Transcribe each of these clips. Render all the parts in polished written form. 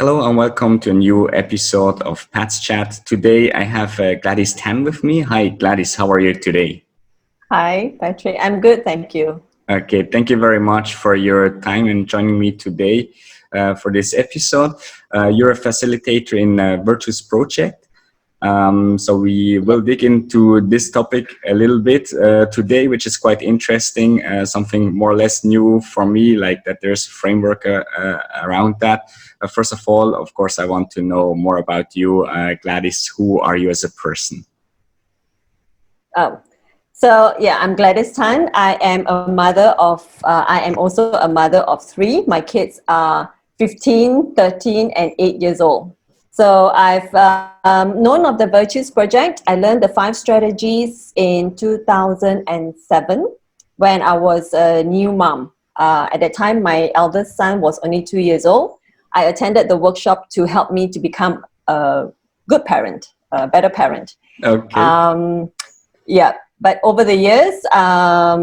Hello and welcome to a new episode of Pat's Chat. Today I have Gladys Tan with me. Hi Gladys, how are you today? Hi, Patrick. I'm good, thank you. Okay, thank you very much for your time and joining me today for this episode. You're a facilitator in a Virtuous Project. So we will dig into this topic a little bit today, which is quite interesting, something more or less new for me, like that there's a framework around that. First of all, of course, I want to know more about you, Gladys. Who are you as a person? I'm Gladys Tan. I am a mother of, I am also a mother of three. My kids are 15, 13, and 8 years old. So I've known of the Virtues Project. I learned the 5 strategies in 2007 when I was a new mom. At that time, my eldest son was only 2 years old. I attended the workshop to help me to become a good parent, a better parent. Okay. Yeah, but over the years, I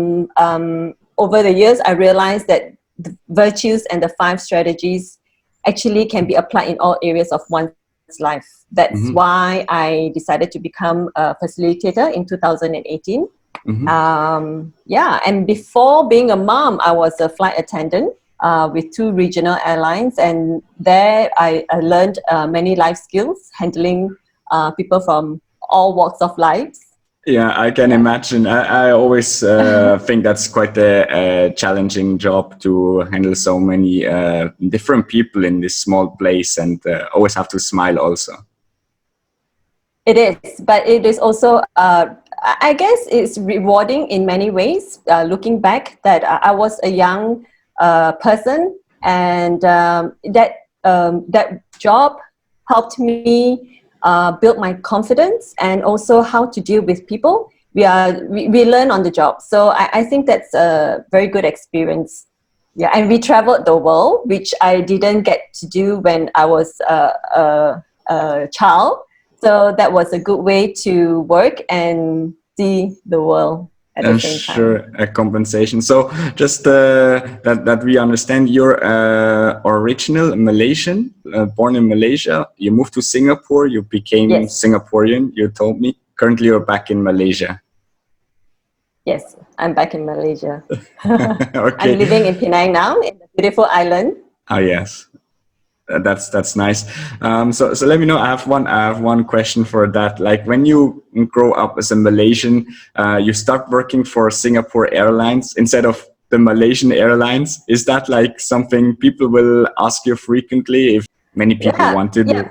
realized that the virtues and the 5 strategies actually can be applied in all areas of one's life. That's why I decided to become a facilitator in 2018. And before being a mom, I was a flight attendant with 2 regional airlines, and there I learned many life skills, handling people from all walks of life. Yeah, I can imagine. I always think that's quite a challenging job to handle so many different people in this small place and always have to smile also. It is, but it is also, I guess it's rewarding in many ways, looking back that I was a young person, and that job helped me build my confidence and also how to deal with people. We learn on the job. So I think that's a very good experience. Yeah, and we traveled the world, which I didn't get to do when I was a child. So that was a good way to work and see the world at the same time. Sure, a compensation. So just that we understand, you're original Malaysian, born in Malaysia. You moved to Singapore. You became Singaporean. You told me. Currently, you're back in Malaysia. Yes, I'm back in Malaysia. Okay. I'm living in Penang now, in the beautiful island. Oh yes. That's nice. So let me know. I have one question for that. Like when you grow up as a Malaysian, you start working for Singapore Airlines instead of the Malaysian Airlines. Is that like something people will ask you frequently if many people want to do?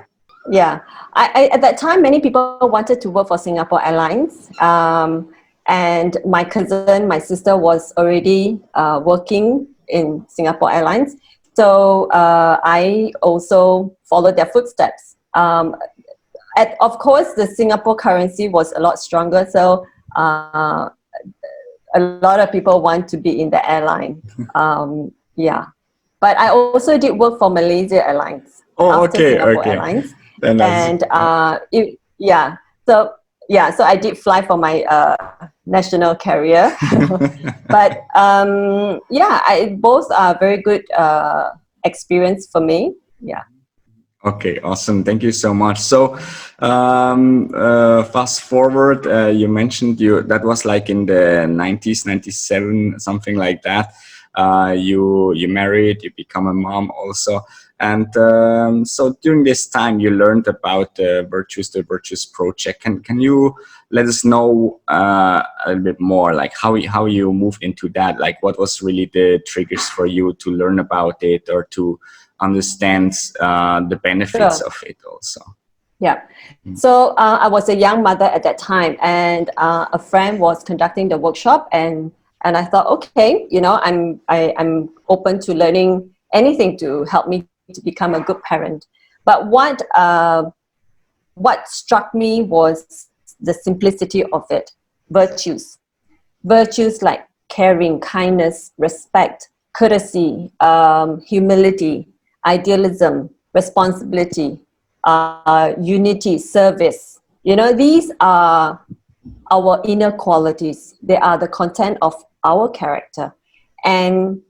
Yeah. At that time, many people wanted to work for Singapore Airlines. And my cousin, my sister was already working in Singapore Airlines. So I also followed their footsteps. Of course, the Singapore currency was a lot stronger, so a lot of people want to be in the airline. But I also did work for Malaysia Airlines after Singapore Airlines. So I did fly for my national carrier. But both are very good experience for me. Yeah. Okay, awesome. Thank you so much. So fast forward, you mentioned that was like in the 90s, 97, something like that. You married, you become a mom also. And so during this time, you learned about the Virtues Project. Can you let us know a little bit more, like how you moved into that? Like what was really the triggers for you to learn about it or to understand the benefits of it also? Yeah. So I was a young mother at that time, and a friend was conducting the workshop, and I thought, okay, I'm open to learning anything to help me to become a good parent. But what struck me was the simplicity of it. Virtues like caring, kindness, respect, courtesy, humility, idealism, responsibility, unity, service. These are our inner qualities. They are the content of our character. And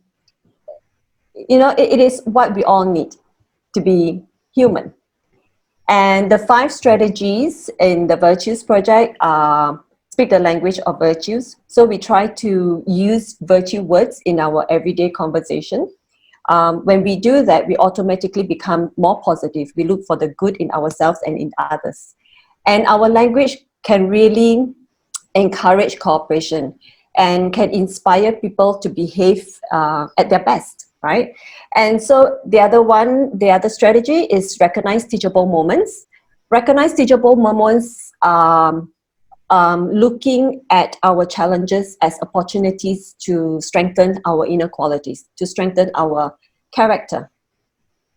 it is what we all need to be human. And the 5 strategies in the Virtues Project are speak the language of virtues. So we try to use virtue words in our everyday conversation. When we do that, we automatically become more positive. We look for the good in ourselves and in others. And our language can really encourage cooperation and can inspire people to behave at their best, right? And so the other strategy is recognize teachable moments. Recognize teachable moments, looking at our challenges as opportunities to strengthen our inner qualities, to strengthen our character.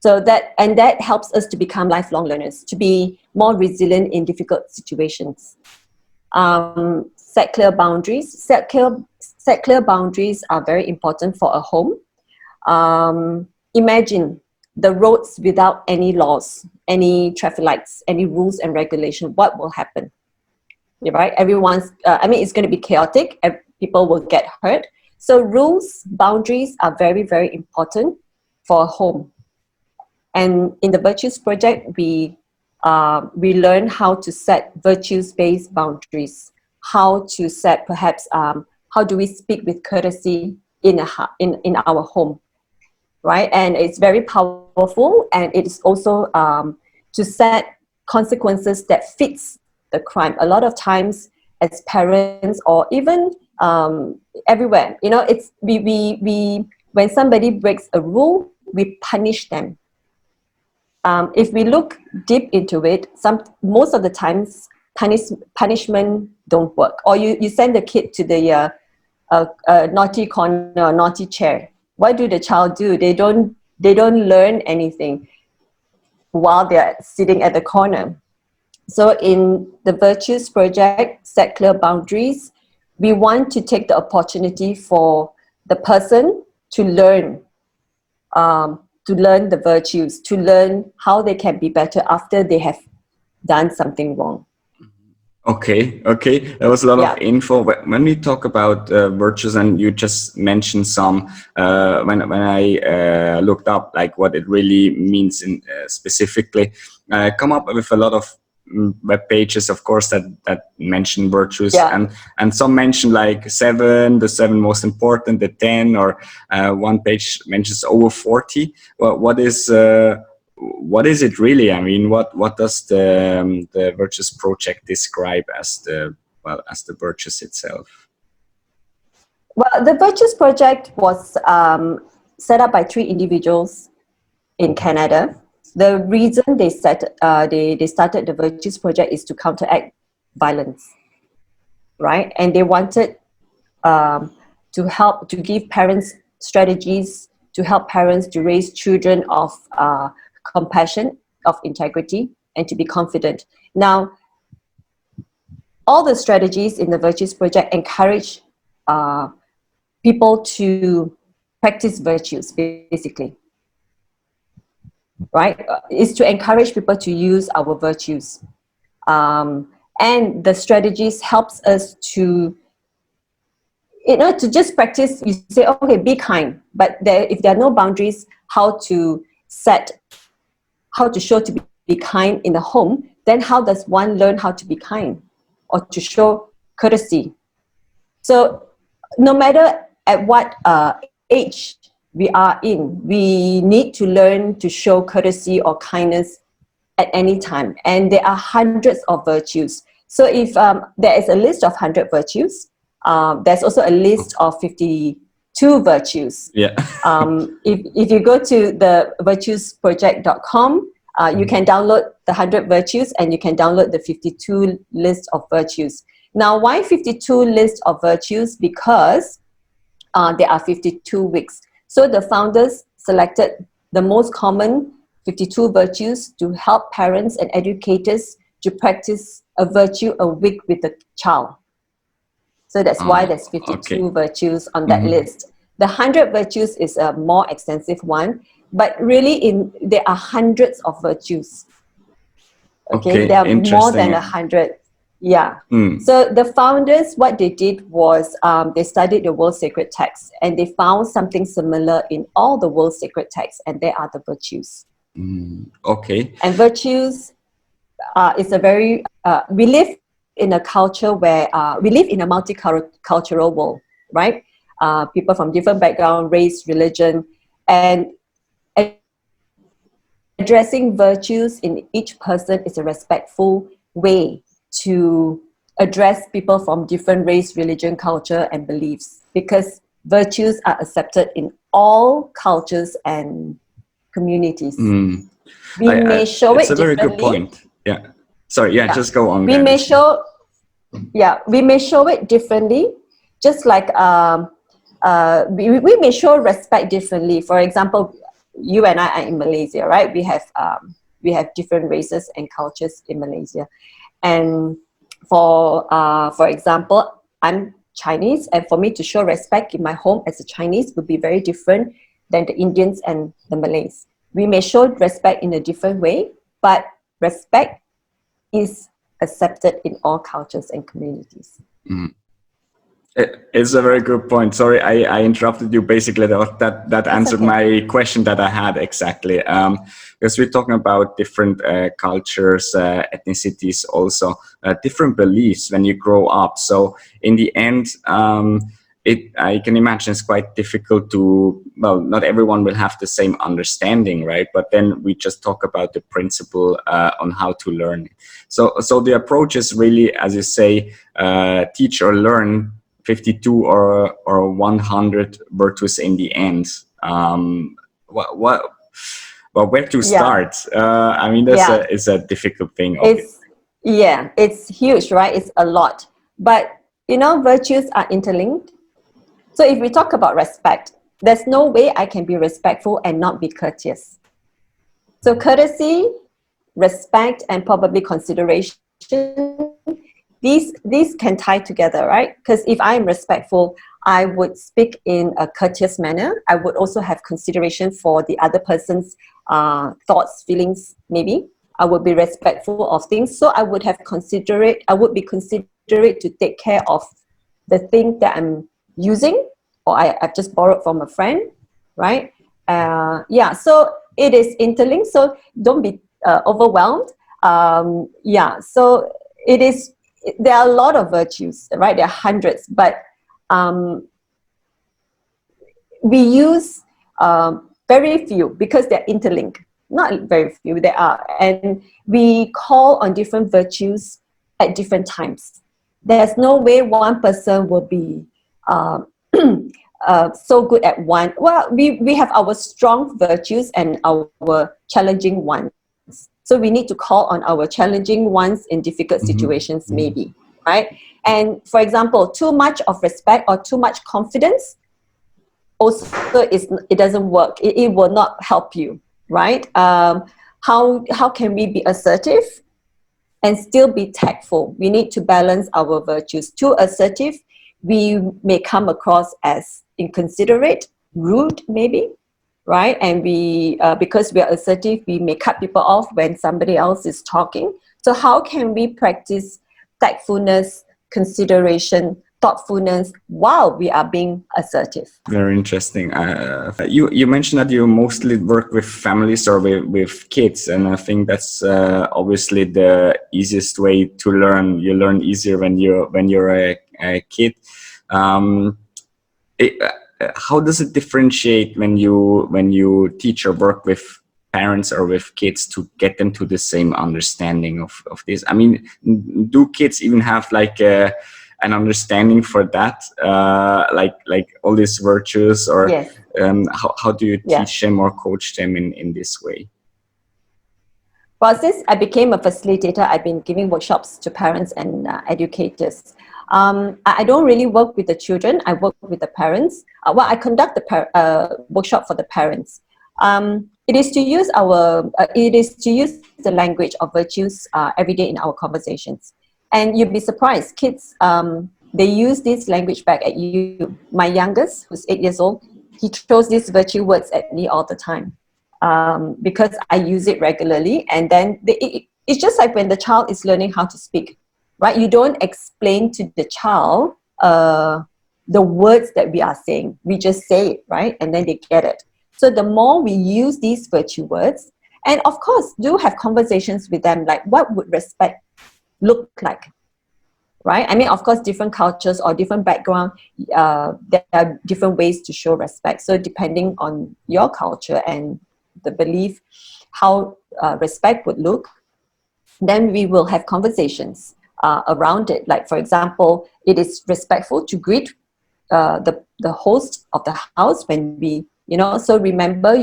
So that helps us to become lifelong learners, to be more resilient in difficult situations. Set clear boundaries. Set clear boundaries are very important for a home. Imagine the roads without any laws, any traffic lights, any rules and regulation. What will happen? Right? It's going to be chaotic. People will get hurt. So rules, boundaries are very, very important for a home. And in the Virtues Project, we learn how to set virtues-based boundaries, how to set perhaps how do we speak with courtesy in our home, right? And it's very powerful, and it is also to set consequences that fits the crime. A lot of times, as parents or even everywhere, it's we when somebody breaks a rule, we punish them. If we look deep into it, most of the times punishment don't work. Or you send the kid to the naughty corner or naughty chair. What do the child do? They don't learn anything while they're sitting at the corner. So in the Virtues Project, Set Clear Boundaries, we want to take the opportunity for the person to learn the virtues, to learn how they can be better after they have done something wrong. Okay. There was a lot of info. When we talk about virtues, and you just mentioned some, when I looked up like what it really means in specifically, I come up with a lot of web pages, of course, that mention virtues, and some mention like the 7 most important, the 10, or one page mentions over 40. Well, what is it really? I mean, what does the Virtues Project describe as the virtues itself? Well, the Virtues Project was set up by 3 individuals in Canada. The reason they started the Virtues Project is to counteract violence, right? And they wanted to give parents strategies to help parents to raise children of compassion, of integrity, and to be confident. Now, all the strategies in the Virtues Project encourage people to practice virtues, basically. Right? Is to encourage people to use our virtues. And the strategies helps us to just practice. You say, okay, be kind. But if there are no boundaries, how to show to be kind in the home, then how does one learn how to be kind or to show courtesy? So no matter at what age we are in, we need to learn to show courtesy or kindness at any time. And there are hundreds of virtues. So if there is a list of 100 virtues, there's also a list of 52 virtues. Yeah. If you go to the virtuesproject.com, you can download the 100 virtues, and you can download the 52 list of virtues. Now, why 52 list of virtues? Because there are 52 weeks. So the founders selected the most common 52 virtues to help parents and educators to practice a virtue a week with the child. So that's why there's 52 virtues on that list. The 100 virtues is a more extensive one, but really there are hundreds of virtues. Okay, there are more than 100. Yeah. So the founders, what they did was they studied the world sacred texts, and they found something similar in all the world sacred texts, and they are the virtues. Okay. And virtues is a very, we live in a culture where we live in a multicultural world, right? People from different background, race, religion, and addressing virtues in each person is a respectful way to address people from different race, religion, culture, and beliefs, because virtues are accepted in all cultures and communities. We may show It's it a very good differently. point. Yeah. Sorry. Yeah. Yeah. Just go on, We may Gladys. show, we may show it differently, just like we may show respect differently. For example, you and I are in Malaysia, right? We have different races and cultures in Malaysia, and for example, I'm Chinese, and for me to show respect in my home as a Chinese would be very different than the Indians and the Malays. We may show respect in a different way, but respect is accepted in all cultures and communities. It's a very good point. Sorry, I interrupted you. Basically, that answered Okay. my question that I had exactly. Because we're talking about different cultures, ethnicities, also different beliefs when you grow up. So in the end, I can imagine it's quite difficult to. Well, not everyone will have the same understanding, right? But then we just talk about the principle on how to learn. So the approach is really, as you say, teach or learn 52 or 100 virtues in the end. Where to start? I mean, it's a difficult thing. It's huge, right? It's a lot. But, virtues are interlinked. So if we talk about respect, there's no way I can be respectful and not be courteous. So courtesy, respect, and probably consideration, these can tie together, right? Because if I'm respectful, I would speak in a courteous manner. I would also have consideration for the other person's thoughts, feelings, maybe. I would be respectful of things. So I would be considerate to take care of the thing that I'm using, or I've just borrowed from a friend, right? So it is interlinked. So don't be overwhelmed. So it is. There are a lot of virtues, right? There are hundreds, but we use very few because they're interlinked. Not very few, there are. And we call on different virtues at different times. There's no way one person will be so good at one. Well, we have our strong virtues and our challenging ones. So we need to call on our challenging ones in difficult situations, maybe, right? And for example, too much of respect or too much confidence also it doesn't work. It will not help you, right? How can we be assertive and still be tactful? We need to balance our virtues. Too assertive, we may come across as inconsiderate, rude, maybe, right? And because we are assertive, we may cut people off when somebody else is talking. So how can we practice tactfulness, consideration, thoughtfulness while we are being assertive? Very interesting. You mentioned that you mostly work with families or with kids, and I think that's obviously the easiest way to learn. You learn easier when you're a kid. How does it differentiate when you teach or work with parents or with kids to get them to the same understanding of this? I mean, do kids even have like an understanding for that, like all these virtues, or yes. How do you teach them or coach them in this way? Well, since I became a facilitator, I've been giving workshops to parents and educators. I don't really work with the children. I work with the parents. I conduct the workshop for the parents. It is to use the language of virtues every day in our conversations. And you'd be surprised, kids, they use this language back at you. My youngest, who's 8 years old, he throws these virtue words at me all the time because I use it regularly. And then it's just like when the child is learning how to speak, right? You don't explain to the child the words that we are saying. We just say it, right? And then they get it. So the more we use these virtue words, And of course, do have conversations with them, like what would respect look like, right? I mean, of course, different cultures or different background, there are different ways to show respect. So depending on your culture and the belief, how respect would look, then we will have conversations around it. Like, for example, it is respectful to greet the host of the house when we, so remember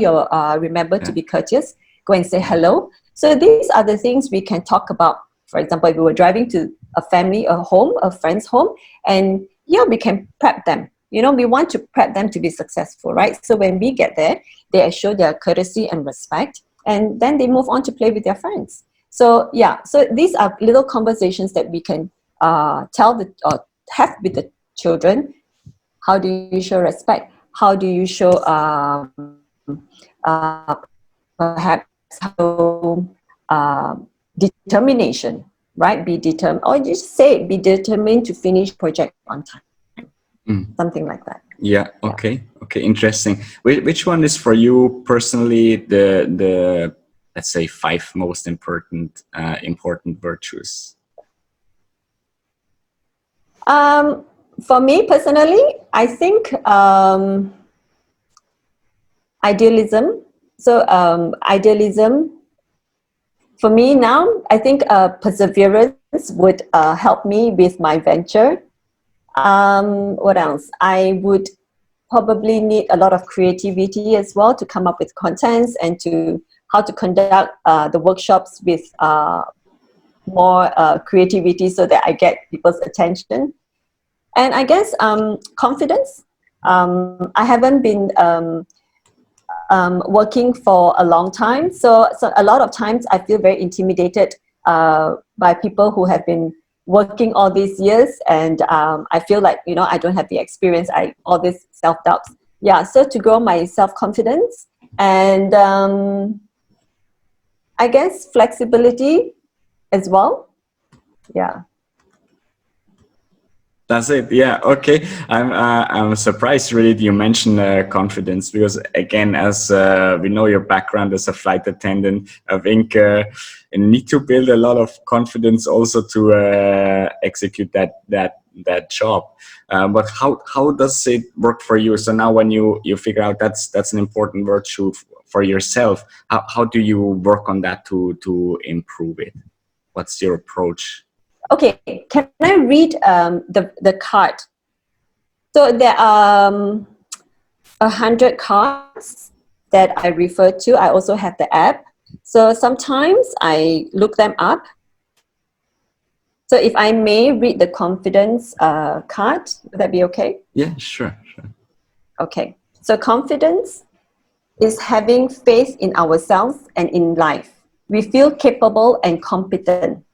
to be courteous, go and say hello. So these are the things we can talk about. For example, if we were driving to a friend's home, and we can prep them. We want to prep them to be successful, right? So when we get there, they show their courtesy and respect, and then they move on to play with their friends. So so these are little conversations that we can have with the children. How do you show respect? How do you show perhaps how determination, right? Be determined, or just say be determined to finish project on time. Something like that. Yeah. Okay. Interesting. Which one is for you personally the let's say 5 most important virtues? For me personally, I think idealism. So idealism for me now, I think perseverance would help me with my venture. What else? I would probably need a lot of creativity as well to come up with contents and to how to conduct the workshops with more creativity so that I get people's attention. And I guess confidence. I haven't been working for a long time, so a lot of times I feel very intimidated by people who have been working all these years, and I feel like I don't have the experience. All this self-doubts. So to grow my self-confidence, and I guess flexibility as well. That's it. Yeah. Okay. I'm surprised really you mentioned confidence, because again, as we know your background as a flight attendant, I think you need to build a lot of confidence also to execute that job. But how does it work for you? So now when you figure out that's an important virtue for yourself, how do you work on that to improve it? What's your approach? Okay, can I read the card? So there are 100 cards that I refer to. I also have the app. So sometimes I look them up. So if I may read the confidence card, would that be okay? Yeah, sure. Okay, so confidence is having faith in ourselves and in life. We feel capable and competent.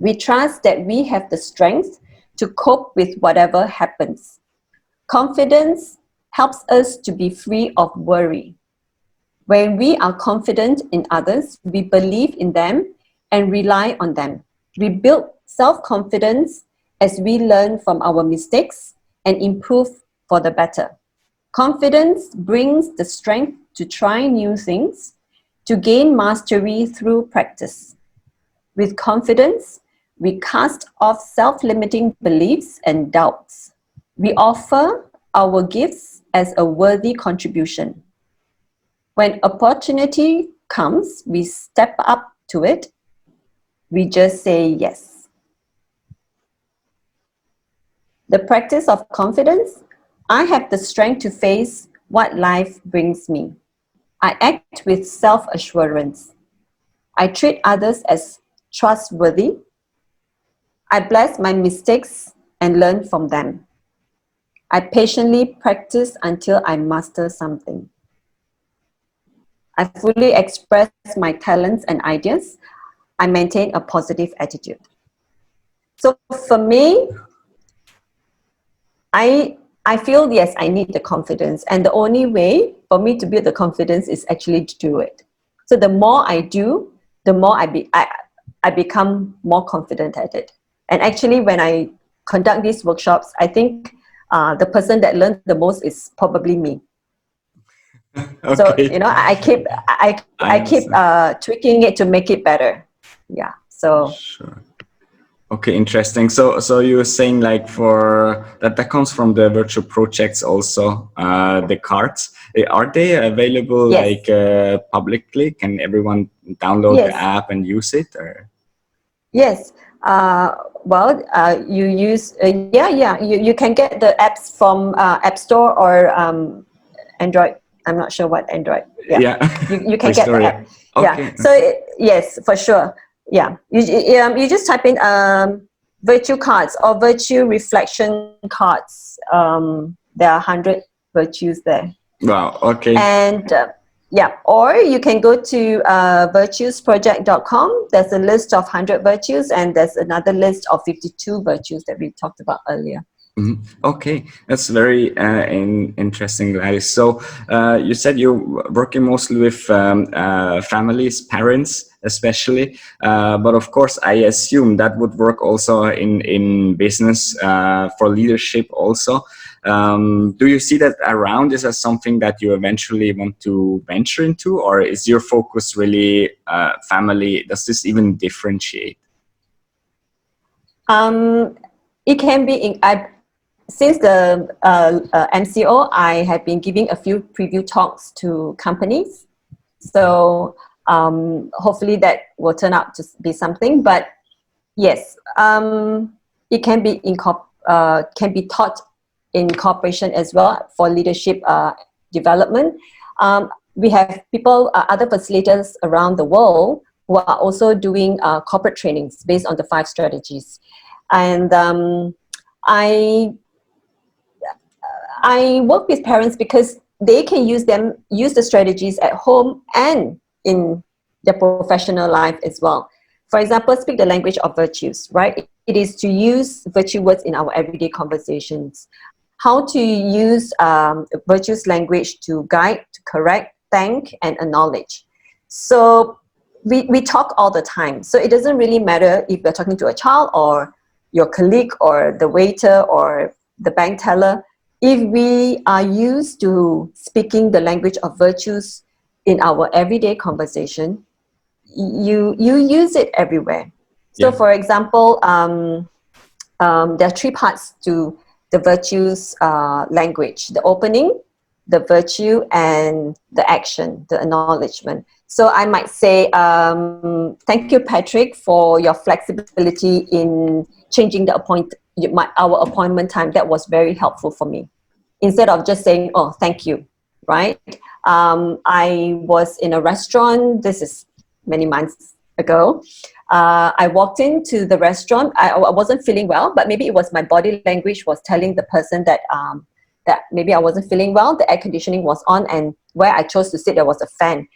We trust that we have the strength to cope with whatever happens. Confidence helps us to be free of worry. When we are confident in others, we believe in them and rely on them. We build self-confidence as we learn from our mistakes and improve for the better. Confidence brings the strength to try new things, to gain mastery through practice. With confidence, we cast off self-limiting beliefs and doubts. We offer our gifts as a worthy contribution. When opportunity comes, we step up to it. We just say yes. The practice of confidence, I have the strength to face what life brings me. I act with self-assurance. I treat others as trustworthy. I bless my mistakes and learn from them. I patiently practice until I master something. I fully express my talents and ideas. I maintain a positive attitude. So for me, I feel, yes, I need the confidence. And the only way for me to build the confidence is actually to do it. So the more I do, the more I become more confident at it. And actually, when I conduct these workshops, I think the person that learned the most is probably me. So, Okay, you know, I I keep understand. tweaking it to make it better. Yeah. So Sure. Okay, interesting. So you were saying like for that comes from the virtual projects also, the cards. Are they available yes, like publicly? Can everyone download the yes, app and use it? Or yes. Well, you use yeah. You can get the apps from App Store or Android. I'm not sure what Android. Yeah, yeah, you Play can get Store. the Yeah. app. Yeah. Okay. So yes, for sure. Yeah. You just type in virtue cards or virtue reflection cards. There are 100 virtues there. Wow. Okay. And yeah, or you can go to virtuesproject.com. There's a list of 100 virtues, and there's another list of 52 virtues that we talked about earlier. Mhm. Okay, that's very interesting, Gladys. So you said you're working mostly with families, parents, especially. But of course, I assume that would work also in business for leadership. Also, do you see that around? Is that something that you eventually want to venture into, or is your focus really family? Does this even differentiate? Um, it can be since the MCO, I have been giving a few preview talks to companies. So hopefully that will turn out to be something. But yes, it can be taught in corporation as well for leadership development. We have people, other facilitators around the world who are also doing corporate trainings based on the 5 strategies. And I work with parents because they can use the strategies at home and in their professional life as well. For example, speak the language of virtues, right? It is to use virtue words in our everyday conversations. How to use virtues language to guide, to correct, thank, and acknowledge. So we talk all the time. So it doesn't really matter if you're talking to a child or your colleague or the waiter or the bank teller. If we are used to speaking the language of virtues in our everyday conversation, you use it everywhere. So, Yeah. for example, there are 3 parts to the virtues language: the opening, the virtue, and the action, the acknowledgement. So I might say, thank you, Patrick, for your flexibility in changing our appointment time. That was very helpful for me. Instead of just saying, oh, thank you, right? I was in a restaurant. This is many months ago. I walked into the restaurant. I wasn't feeling well, but maybe it was my body language was telling the person that that maybe I wasn't feeling well. The air conditioning was on, and where I chose to sit, there was a fan.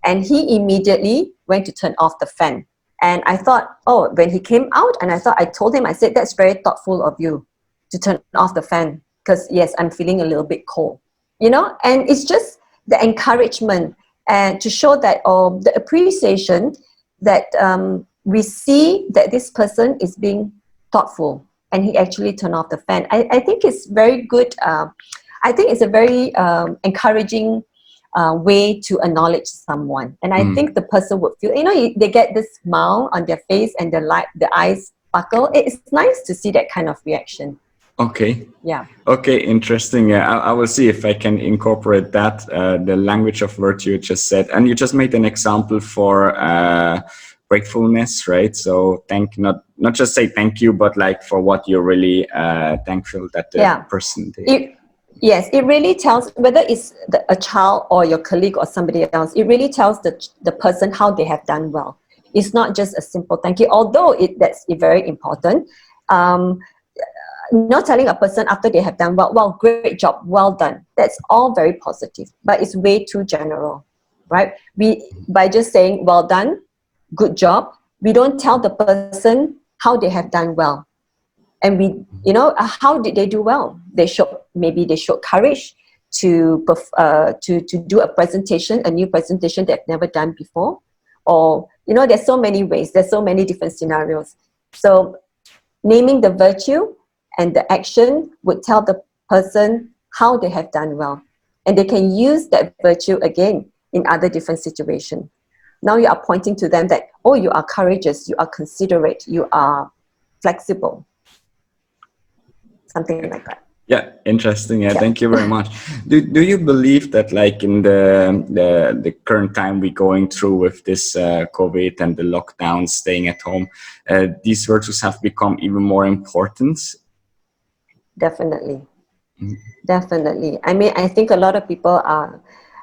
And he immediately went to turn off the fan. And I thought, oh, when he came out, and I told him, I said, that's very thoughtful of you to turn off the fan because, yes, I'm feeling a little bit cold, and it's just the encouragement and to show that, the appreciation that we see that this person is being thoughtful and he actually turned off the fan. I think it's very good. I think it's a very encouraging way to acknowledge someone, and I Mm. think the person would feel, they get this smile on their face and the eyes sparkle. It's nice to see that kind of reaction. Okay. Yeah. Okay, interesting. Yeah, I will see if I can incorporate that, the language of virtue you just said. And you just made an example for gratefulness, right? So not just say thank you, but like for what you're really thankful that the Yeah. person did. Yes, it really tells whether it's a child or your colleague or somebody else. It really tells the person how they have done well. It's not just a simple thank you, although that's very important. Not telling a person after they have done well, great job, well done. That's all very positive, but it's way too general, right? By just saying well done, good job, we don't tell the person how they have done well. And how did they do well? Maybe they showed courage to do a new presentation they've never done before, or there's so many ways, there's so many different scenarios. So naming the virtue and the action would tell the person how they have done well. and they can use that virtue again in other different situations. Now you are pointing to them that, oh, you are courageous, you are considerate, you are flexible, something like that. Yeah, interesting. Yeah, thank you very much. Do you believe that, like, in the current time we're going through with this COVID and the lockdown, staying at home, these virtues have become even more important? Definitely. Definitely. I mean, I think a lot of people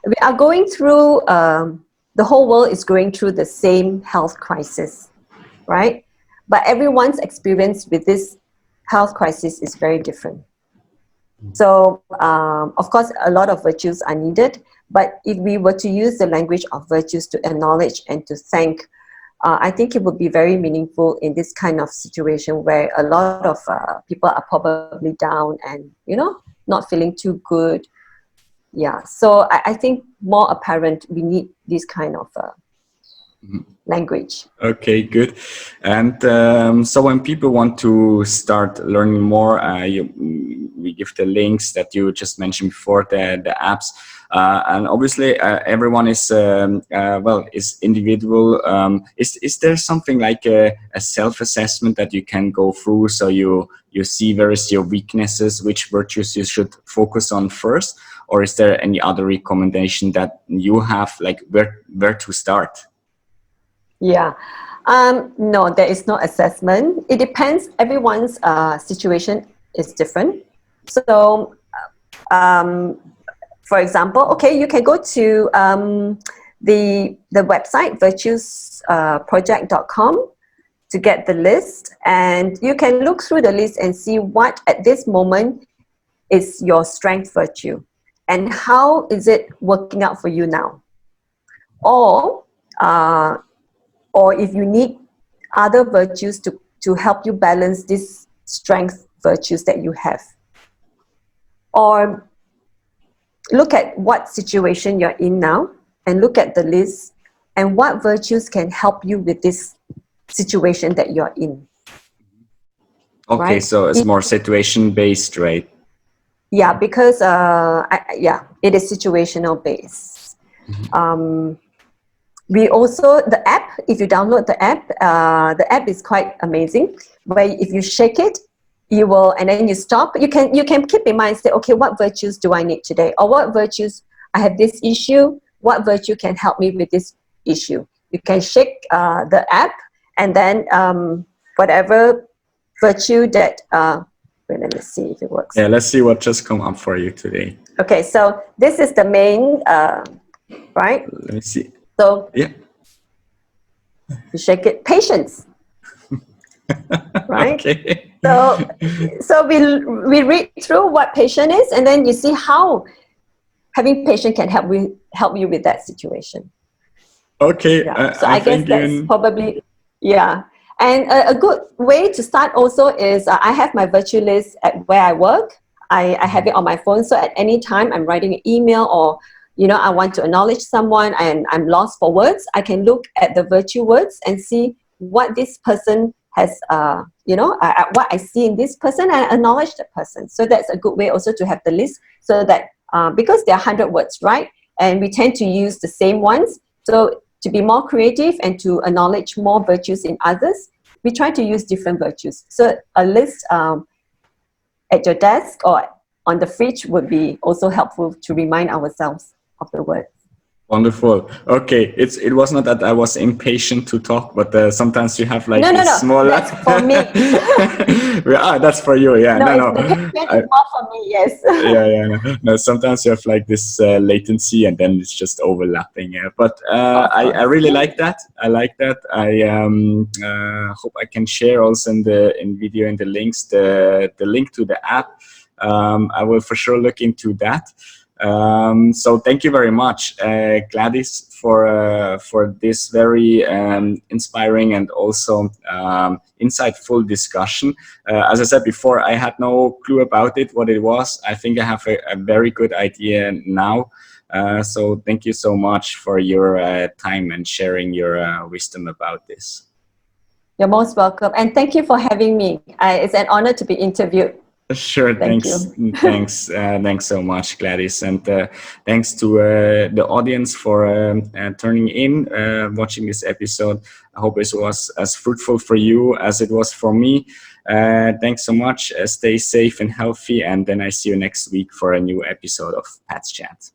we are going through, the whole world is going through the same health crisis, right? But everyone's experience with this health crisis is very different. So, of course, a lot of virtues are needed, but if we were to use the language of virtues to acknowledge and to thank, I think it would be very meaningful in this kind of situation where a lot of people are probably down and, you know, not feeling too good. Yeah, so I think more apparent we need this kind of language. Okay, good. And so when people want to start learning more, we give the links that you just mentioned before, the apps. And obviously everyone is, is individual. Is there something like a self-assessment that you can go through, so you see where is your weaknesses, which virtues you should focus on first? Or is there any other recommendation that you have, like where to start? Yeah. No, there is no assessment. It depends. Everyone's situation is different. So, for example, okay, you can go to the website virtuesproject.com to get the list, and you can look through the list and see what at this moment is your strength virtue and how is it working out for you now. Or if you need other virtues to help you balance these strength virtues that you have. Or look at what situation you're in now and look at the list and what virtues can help you with this situation that you're in. Okay, right? So it's more situation based, right? Yeah, because it is situational based. We also, the app, if you download the app is quite amazing, where if you shake it, you will, and then you stop, you can keep in mind, say, okay, what virtues do I need today? Or what virtues, I have this issue, what virtue can help me with this issue? You can shake the app, and then whatever virtue that, wait, let me see if it works. Yeah, let's see what just come up for you today. Okay, so this is the main, right? Let me see. So yeah, you shake it. Patience, right? Okay. So we read through what patience is, and then you see how having patience can help you with that situation. Okay. Yeah. So I guess that's probably, yeah. And a good way to start also is I have my virtue list at where I work. I have it on my phone, so at any time I'm writing an email or I want to acknowledge someone and I'm lost for words, I can look at the virtue words and see what this person has, what I see in this person and acknowledge the person. So that's a good way also to have the list, so that because there are 100 words, right? And we tend to use the same ones. So to be more creative and to acknowledge more virtues in others, we try to use different virtues. So a list at your desk or on the fridge would be also helpful to remind ourselves of the words. Wonderful. Okay, it was not that I was impatient to talk, but sometimes you have like no, small. That's for me. That's for you. Yeah. No. The payment is more for me. Yes. No. Sometimes you have like this latency, and then it's just overlapping. Yeah. But I really like that. I like that. I hope I can share also in video in the links the link to the app. I will for sure look into that. So thank you very much, Gladys, for this very inspiring and also insightful discussion. As I said before, I had no clue about it, what it was. I think I have a very good idea now. So thank you so much for your time and sharing your wisdom about this. You're most welcome. And thank you for having me. It's an honor to be interviewed. Sure. Thank Thanks. you. Thanks so much, Gladys, and thanks to the audience for turning in, watching this episode. I hope it was as fruitful for you as it was for me. Thanks so much. Stay safe and healthy, and then I see you next week for a new episode of Pat's Chat.